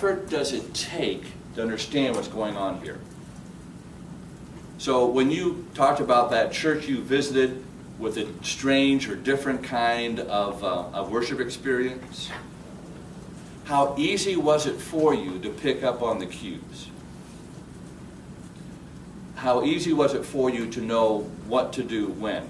effort does it take to understand what's going on here? So when you talked about that church you visited with a strange or different kind of worship experience, how easy was it for you to pick up on the cues? How easy was it for you to know what to do when?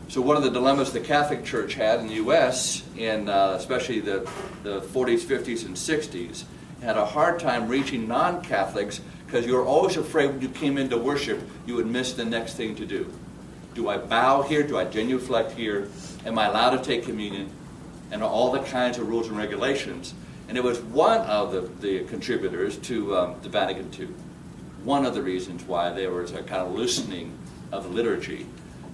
So one of the dilemmas the Catholic Church had in the U.S. in especially the 40s, 50s, and 60s, had a hard time reaching non-Catholics because you were always afraid when you came into worship you would miss the next thing to do. Do I bow here? Do I genuflect here? Am I allowed to take communion? And all the kinds of rules and regulations. And it was one of the contributors to the Vatican II. One of the reasons why there was a kind of loosening of the liturgy,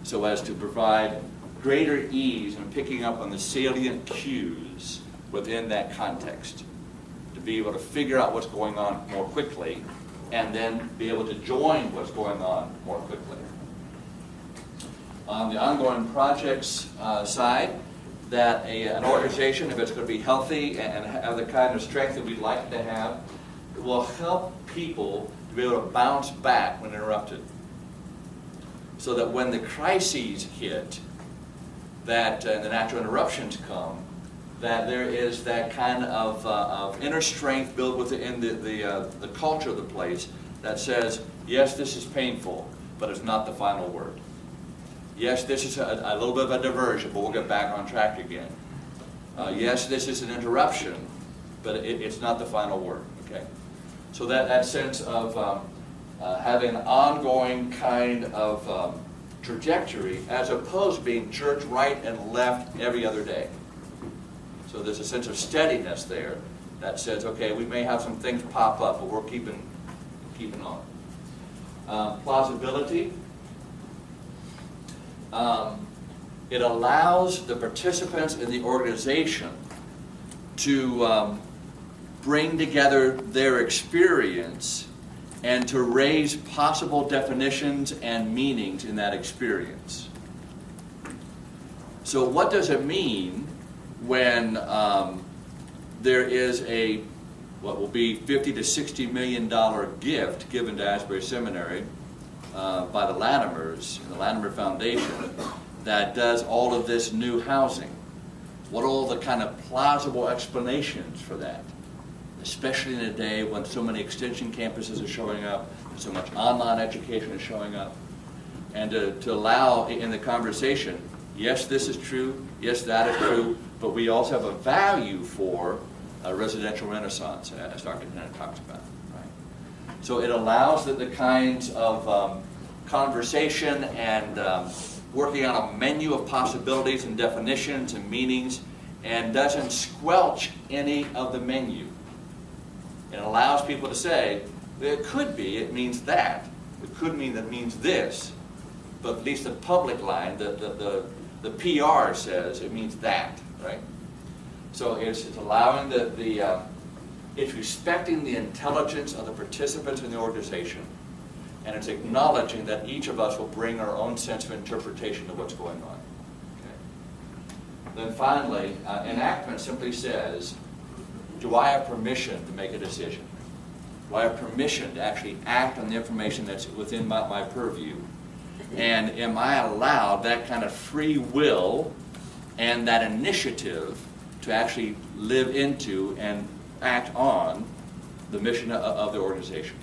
so as to provide greater ease in picking up on the salient cues within that context, to be able to figure out what's going on more quickly, and then be able to join what's going on more quickly. On the ongoing projects side, that an organization, if it's going to be healthy and have the kind of strength that we'd like to have, it will help people to be able to bounce back when interrupted. So that when the crises hit, that and the natural interruptions come, that there is that kind of inner strength built within the culture of the place that says, yes, this is painful, but it's not the final word. Yes, this is a little bit of a diversion, but we'll get back on track again. Yes, this is an interruption, but it's not the final word. Okay, so that sense of having an ongoing kind of trajectory, as opposed to being church right and left every other day. So there's a sense of steadiness there that says, okay, we may have some things pop up, but we're keeping on. Plausibility. It allows the participants in the organization to bring together their experience and to raise possible definitions and meanings in that experience. So what does it mean when there is a what will be $50 to $60 million gift given to Asbury Seminary by the Latimers and the Latimer Foundation that does all of this new housing? What are all the kind of plausible explanations for that? Especially in a day when so many extension campuses are showing up, and so much online education is showing up. And to allow in the conversation, yes, this is true, yes, that is true, but we also have a value for a residential renaissance, as Dr. Tennant talks about. Right? So it allows the kinds of conversation and working on a menu of possibilities and definitions and meanings, and doesn't squelch any of the menu. It allows people to say, it could be, it means that. It could mean that it means this. But at least the public line, the PR says it means that, right? So it's allowing it's respecting the intelligence of the participants in the organization, and it's acknowledging that each of us will bring our own sense of interpretation of what's going on. Okay. Then finally, enactment simply says, do I have permission to make a decision? Do I have permission to actually act on the information that's within my purview? And am I allowed that kind of free will and that initiative to actually live into and act on the mission of the organization?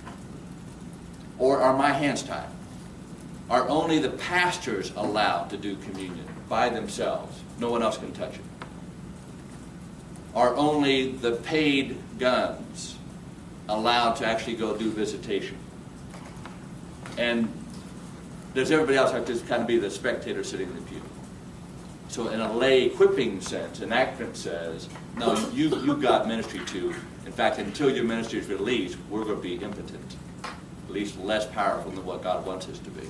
Or are my hands tied? Are only the pastors allowed to do communion by themselves? No one else can touch it. Are only the paid guns allowed to actually go do visitation? And does everybody else have to kind of be the spectator sitting in the pew? So in a lay equipping sense, enactment says, no, you've got ministry too. In fact, until your ministry is released, we're going to be impotent, at least less powerful than what God wants us to be.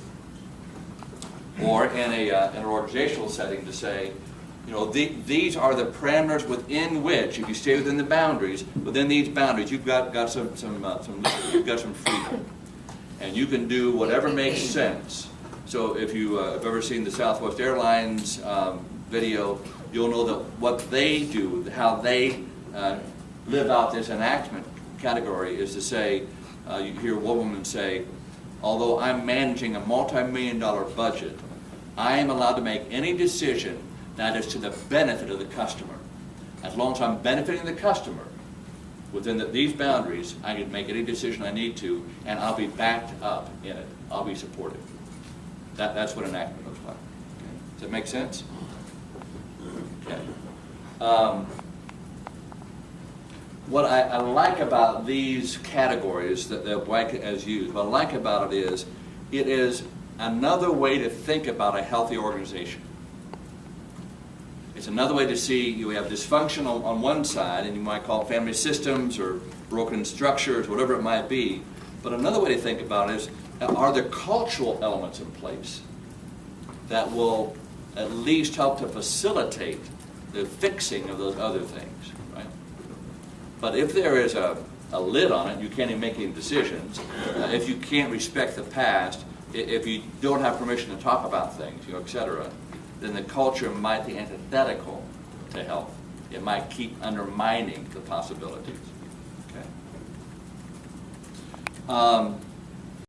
Or in an organizational setting to say, you know, these are the parameters within which, if you stay within the boundaries, within these boundaries, you've got some freedom, and you can do whatever makes sense. So if you have ever seen the Southwest Airlines video, you'll know that what they do, how they live out this enactment category is to say, you hear one woman say, although I'm managing a multi-million-dollar budget, I am allowed to make any decision that is to the benefit of the customer. As long as I'm benefiting the customer within these boundaries, I can make any decision I need to, and I'll be backed up in it. I'll be supported. That's what enactment looks like. Okay. Does that make sense? Okay. What I like about these categories that White has used, what I like about it is another way to think about a healthy organization. It's another way to see you have dysfunction on one side, and you might call it family systems or broken structures, whatever it might be. But another way to think about it is, are there cultural elements in place that will at least help to facilitate the fixing of those other things, right? But if there is a lid on it, you can't even make any decisions. If you can't respect the past, if you don't have permission to talk about things, et cetera, then the culture might be antithetical to health. It might keep undermining the possibilities. Okay.